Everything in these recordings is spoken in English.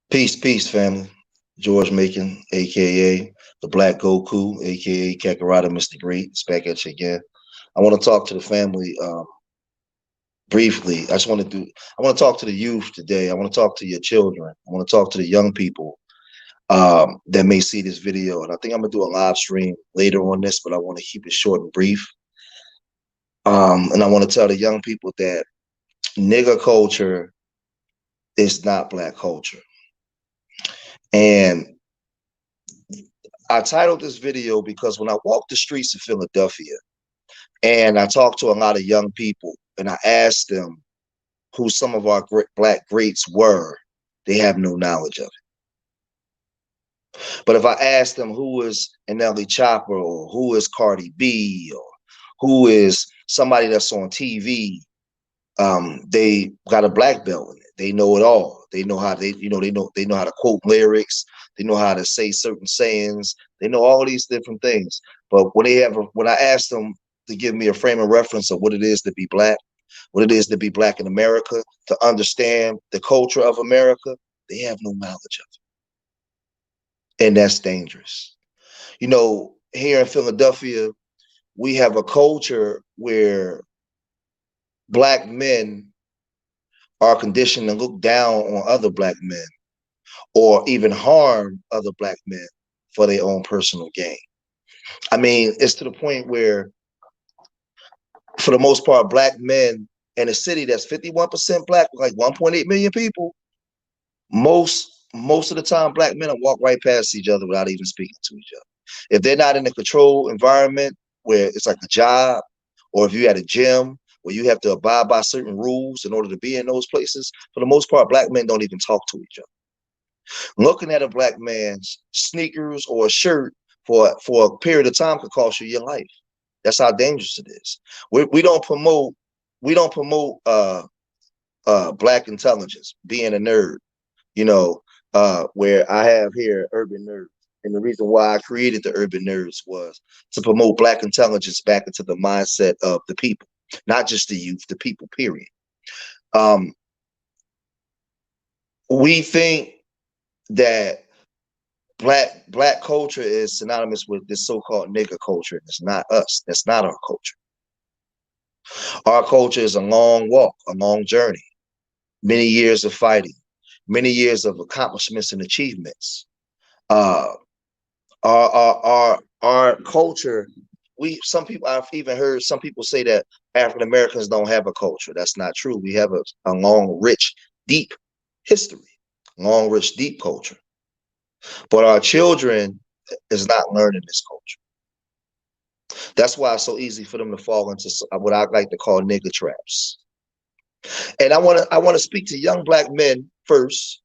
Peace, peace, family. George Macon, aka the Black Goku, aka Kakarada Mr. Great. It's back at you again. I want to talk to the family briefly. I want to talk to the youth today. I want to talk to your children. I want to talk to the young people that may see this video. And I think I'm gonna do a live stream later on this, but I want to keep it short and brief. And I want to tell the young people that nigger culture is not black culture. And I titled this video because when I walk the streets of Philadelphia and I talk to a lot of young people and I ask them who some of our black greats were, they have no knowledge of it. But if I ask them who is Nelly Chopper or who is Cardi B or who is somebody that's on TV, they got a black belt in it. They know it all. They know how they know how to quote lyrics. They know how to say certain sayings. They know all these different things. But when I ask them to give me a frame of reference of what it is to be black, what it is to be black in America, to understand the culture of America, they have no knowledge of it. And that's dangerous. Here in Philadelphia, we have a culture where black men are conditioned to look down on other black men or even harm other black men for their own personal gain. I mean, it's to the point where, for the most part, black men in a city that's 51% black, like 1.8 million people, most of the time, black men will walk right past each other without even speaking to each other. If they're not in a controlled environment where it's like a job, or if you're at a gym where you have to abide by certain rules in order to be in those places, for the most part, black men don't even talk to each other. Looking at a black man's sneakers or a shirt for a period of time could cost you your life. That's how dangerous it is. We don't promote black intelligence, being a nerd. Where I have here Urban Nerds. And the reason why I created the Urban Nerds was to promote black intelligence back into the mindset of the people, not just the youth, the people, period. Um, we think that black culture is synonymous with this so-called nigger culture. It's not us. That's not our culture. Our culture is a long walk, a long journey, many years of fighting, many years of accomplishments and achievements. Uh, our culture. Some people, I've even heard some people say that African Americans don't have a culture. That's not true. We have a long, rich, deep history, long, rich, deep culture. But our children is not learning this culture. That's why it's so easy for them to fall into what I like to call nigger traps. And I want to speak to young black men first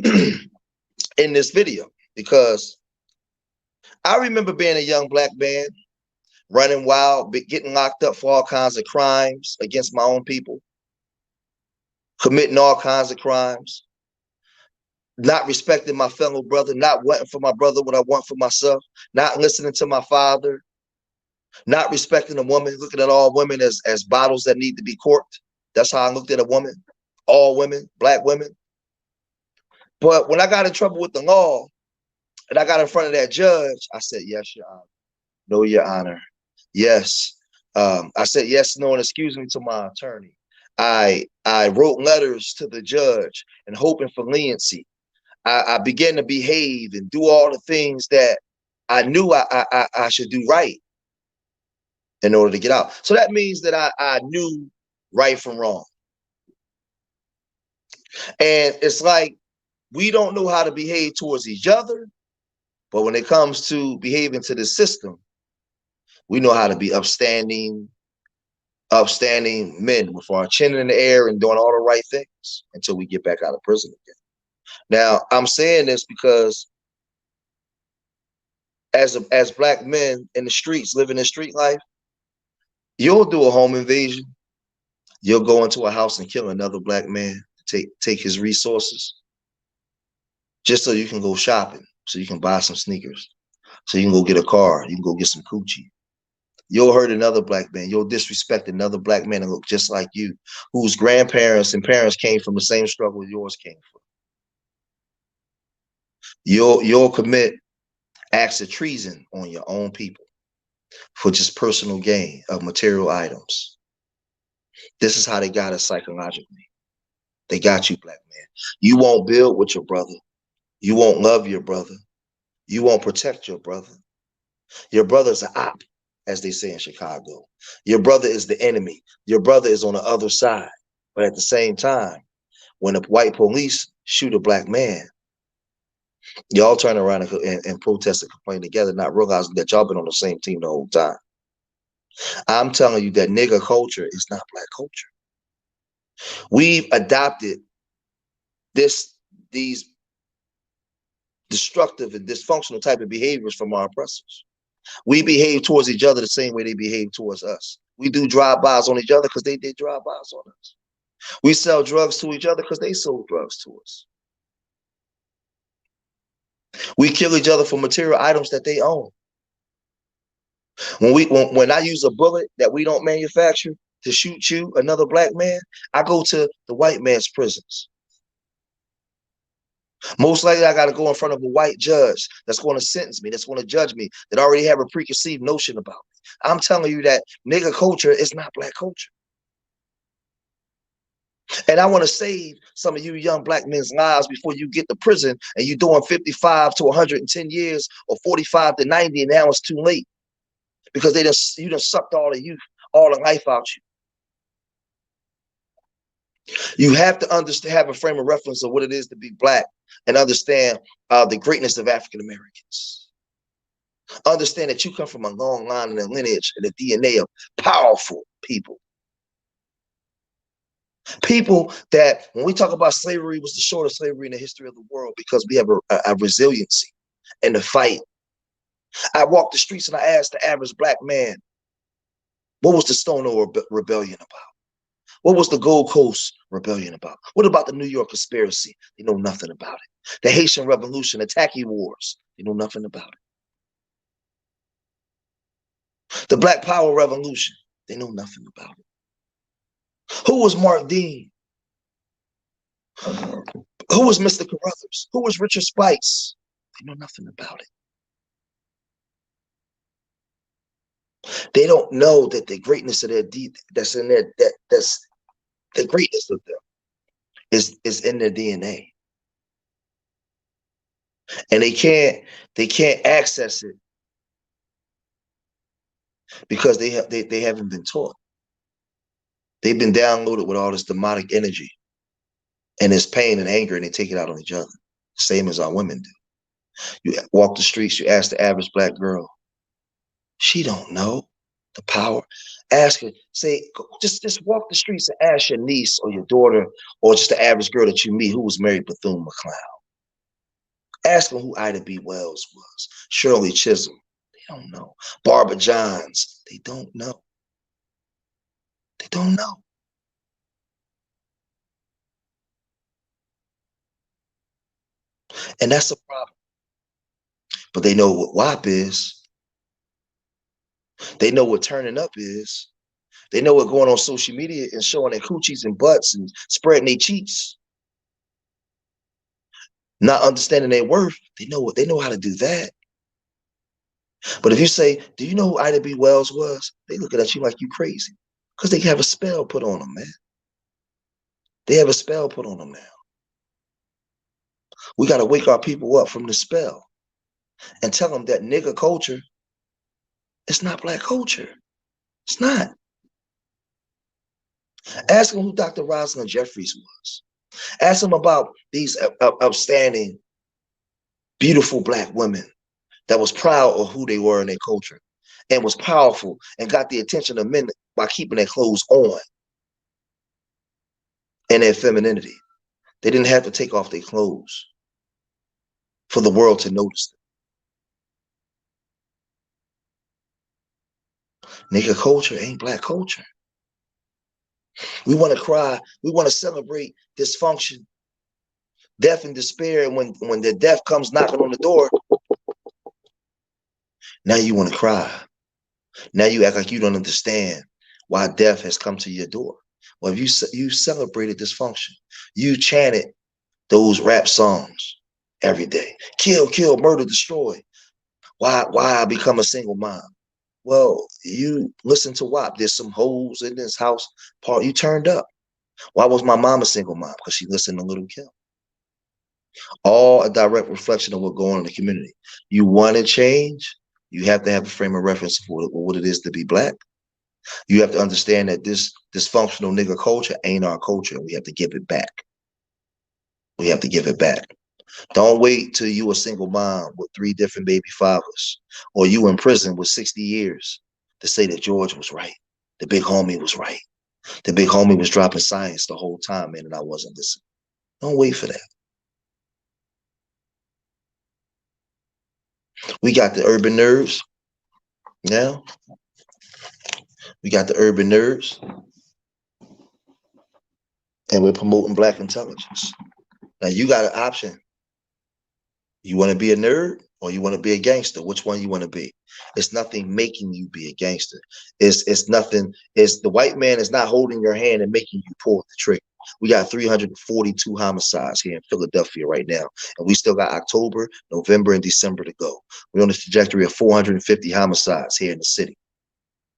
in this video because I remember being a young black man, running wild, getting locked up for all kinds of crimes against my own people, committing all kinds of crimes, not respecting my fellow brother, not wanting for my brother what I want for myself, not listening to my father, not respecting a woman, looking at all women as bottles that need to be corked. That's how I looked at a woman, all women, black women. But when I got in trouble with the law and I got in front of that judge, I said, yes, Your Honor. No, Your Honor. Yes. I said yes, no, and excuse me to my attorney. I wrote letters to the judge and hoping for leniency. I began to behave and do all the things that I knew I should do right in order to get out. So that means that I knew right from wrong. And it's like we don't know how to behave towards each other, but when it comes to behaving to the system, we know how to be upstanding men with our chin in the air and doing all the right things until we get back out of prison again. Now, I'm saying this because as black men in the streets, living in street life, you'll do a home invasion. You'll go into a house and kill another black man, take his resources, just so you can go shopping, so you can buy some sneakers, so you can go get a car, you can go get some coochie. You'll hurt another black man. You'll disrespect another black man and look just like you, whose grandparents and parents came from the same struggle yours came from. You'll commit acts of treason on your own people for just personal gain of material items. This is how they got us psychologically. They got you, black man. You won't build with your brother. You won't love your brother. You won't protect your brother. Your brother's an op, as they say in Chicago. Your brother is the enemy. Your brother is on the other side. But at the same time, when the white police shoot a black man, y'all turn around and protest and complain together, not realizing that y'all been on the same team the whole time. I'm telling you that nigger culture is not black culture. We've adopted these destructive and dysfunctional type of behaviors from our oppressors. We behave towards each other the same way they behave towards us. We do drive-bys on each other because they did drive-bys on us. We sell drugs to each other because they sold drugs to us. We kill each other for material items that they own. When I use a bullet that we don't manufacture to shoot you, another black man, I go to the white man's prisons. Most likely I got to go in front of a white judge that's going to sentence me, that's going to judge me, that already have a preconceived notion about me. I'm telling you that nigger culture is not black culture. And I want to save some of you young black men's lives before you get to prison and you're doing 55 to 110 years or 45 to 90, and now it's too late because you done sucked all the youth, all the life out you. You have to understand, have a frame of reference of what it is to be black and understand the greatness of African Americans. Understand that you come from a long line and a lineage and a DNA of powerful people. People that, when we talk about slavery, was the shortest slavery in the history of the world because we have a resiliency in the fight. I walked the streets and I asked the average black man, what was the Stonewall Rebellion about? What was the Gold Coast Rebellion about? What about the New York conspiracy? They know nothing about it. The Haitian Revolution, the Tacky Wars, they know nothing about it. The Black Power Revolution, they know nothing about it. Who was Mark Dean? Who was Mr. Carruthers? Who was Richard Spice? They know nothing about it. They don't know that the greatness of their deed that's in there, that's the greatness of them is in their DNA. And they can't access it because they haven't been taught. They've been downloaded with all this demonic energy and this pain and anger, and they take it out on each other, same as our women do. You walk the streets, you ask the average black girl, she don't know the power. Ask her, say, just walk the streets and ask your niece or your daughter or just the average girl that you meet who was married Bethune-McLeod. Ask them who Ida B. Wells was, Shirley Chisholm. They don't know. Barbara Johns. They don't know. They don't know. And that's a problem. But they know what WAP is. They know what turning up is. They know what going on social media and showing their coochies and butts and spreading their cheeks. Not understanding their worth. They know how to do that. But if you say, do you know who Ida B. Wells was? They looking at you like you crazy. Because they have a spell put on them, man. They have a spell put on them now. We got to wake our people up from the spell and tell them that nigger culture, it's not black culture. It's not. Ask them who Dr. Rosalind Jeffries was. Ask them about these outstanding, beautiful black women that was proud of who they were in their culture and was powerful and got the attention of men by keeping their clothes on and their femininity. They didn't have to take off their clothes for the world to notice them. Nigger culture ain't black culture. We want to cry. We want to celebrate dysfunction, death and despair. And when the death comes knocking on the door, now you want to cry. Now you act like you don't understand why death has come to your door. Well, if you celebrated dysfunction, you chanted those rap songs, every day. Kill, kill, murder, destroy. Why I become a single mom? Well, you listen to WAP. There's some hoes in this house. Part you turned up. Why was my mom a single mom? Because she listened to Little Kim. All a direct reflection of what going on in the community. You want to change, you have to have a frame of reference for what it is to be black. You have to understand that this dysfunctional nigga culture ain't our culture. We have to give it back. We have to give it back. Don't wait till you a single mom with 3 different baby fathers, or you in prison with 60 years to say that George was right. The big homie was right. The big homie was dropping science the whole time, man, and I wasn't listening. Don't wait for that. We got the urban nerds now. We got the urban nerds, and we're promoting black intelligence. Now you got an option. You want to be a nerd or you want to be a gangster? Which one you want to be? It's nothing making you be a gangster. It's nothing. It's the white man is not holding your hand and making you pull the trigger. We got 342 homicides here in Philadelphia right now, and we still got October, November, and December to go. We're on the trajectory of 450 homicides here in the city.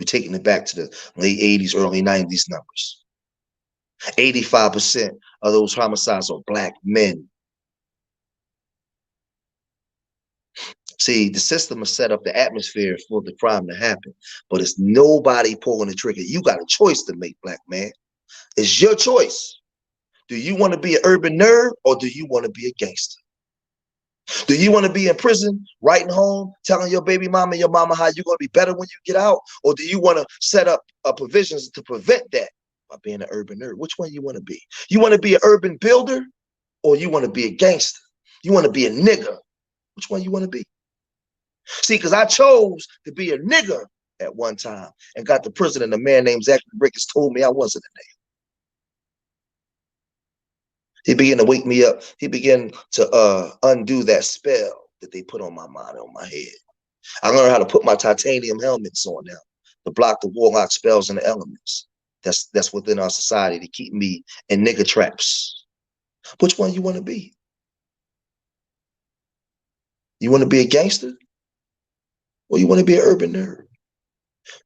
We're taking it back to the late 80s, early 90s numbers. 85% of those homicides are black men. See, the system has set up the atmosphere for the crime to happen, but it's nobody pulling the trigger. You got a choice to make, black man. It's your choice. Do you want to be an urban nerd or do you want to be a gangster? Do you want to be in prison, writing home, telling your baby mama and your mama how you're going to be better when you get out? Or do you want to set up provisions to prevent that by being an urban nerd? Which one you want to be? You want to be an urban builder or you want to be a gangster? You want to be a nigga? Which one you want to be? See, because I chose to be a nigga at one time and got to prison, and a man named Zachary Ricketts told me I wasn't a nigga. He began to wake me up. He began to undo that spell that they put on my mind, on my head. I learned how to put my titanium helmets on now to block the warlock spells and the elements that's within our society to keep me in nigga traps. Which one you want to be? You want to be a gangster? Or you want to be an urban nerd?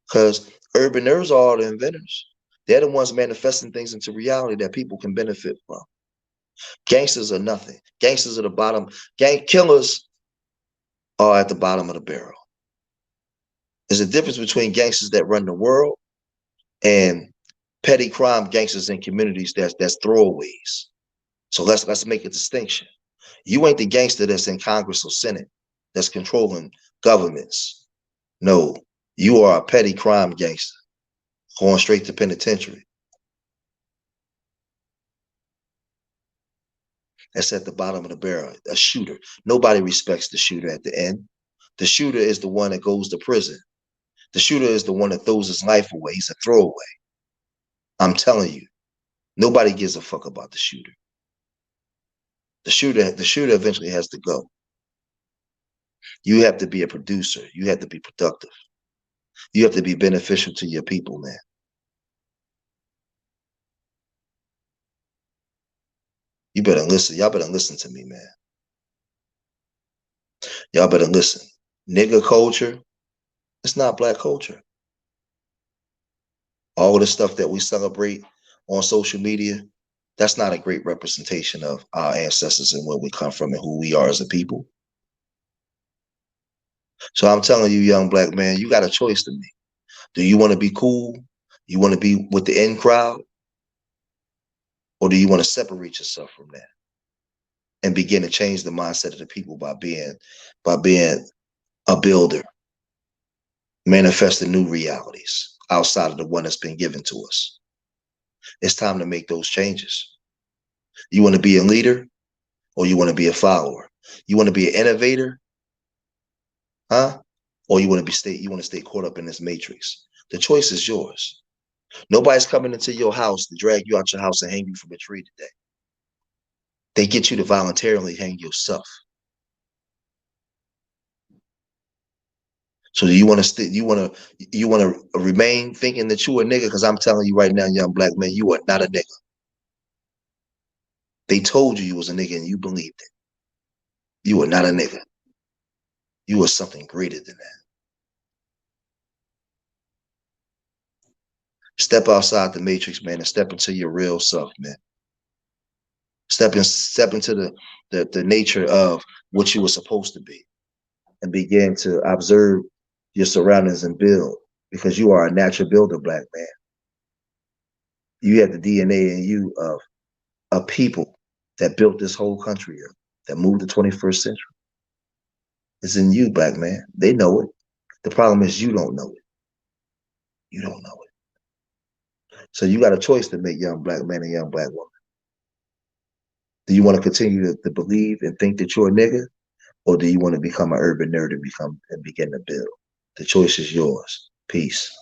Because urban nerds are all the inventors. They're the ones manifesting things into reality that people can benefit from. Gangsters are nothing. Gangsters are the bottom. Gang killers are at the bottom of the barrel. There's a difference between gangsters that run the world and petty crime gangsters in communities that's throwaways. So let's make a distinction. You ain't the gangster that's in Congress or Senate that's controlling governments. No, you are a petty crime gangster going straight to penitentiary. That's at the bottom of the barrel. A shooter. Nobody respects the shooter at the end. The shooter is the one that goes to prison. The shooter is the one that throws his life away. He's a throwaway. I'm telling you, nobody gives a fuck about the shooter. The shooter eventually has to go. You have to be a producer. You have to be productive. You have to be beneficial to your people, man. You better listen. Y'all better listen to me, man. Y'all better listen. Nigga culture, it's not black culture. All the stuff that we celebrate on social media, that's not a great representation of our ancestors and where we come from and who we are as a people. So I'm telling you, young black man, you got a choice to make. Do you want to be cool? You want to be with the in crowd? Or do you want to separate yourself from that and begin to change the mindset of the people by being a builder, manifesting new realities outside of the one that's been given to us? It's time to make those changes. You want to be a leader or you want to be a follower? You want to be an innovator, huh? Or you want to stay caught up in this matrix? The choice is yours. Nobody's coming into your house to drag you out your house and hang you from a tree today. They get you to voluntarily hang yourself. So do you want to you want to remain thinking that you a nigga? Because I'm telling you right now, young black man, you are not a nigga. They told you was a nigga and you believed it. You are not a nigga. You are something greater than that. Step outside the matrix, man, and step into your real self, man. Step into the nature of what you were supposed to be, and begin to observe your surroundings and build, because you are a natural builder, black man. You have the DNA in you of a people that built this whole country up, that moved the 21st century. It's in you, black man. They know it. The problem is you don't know it. You don't know it. So you got a choice to make, young black man and young black woman. Do you want to continue to believe and think that you're a nigga? Or do you want to become an urban nerd and begin to build? The choice is yours. Peace.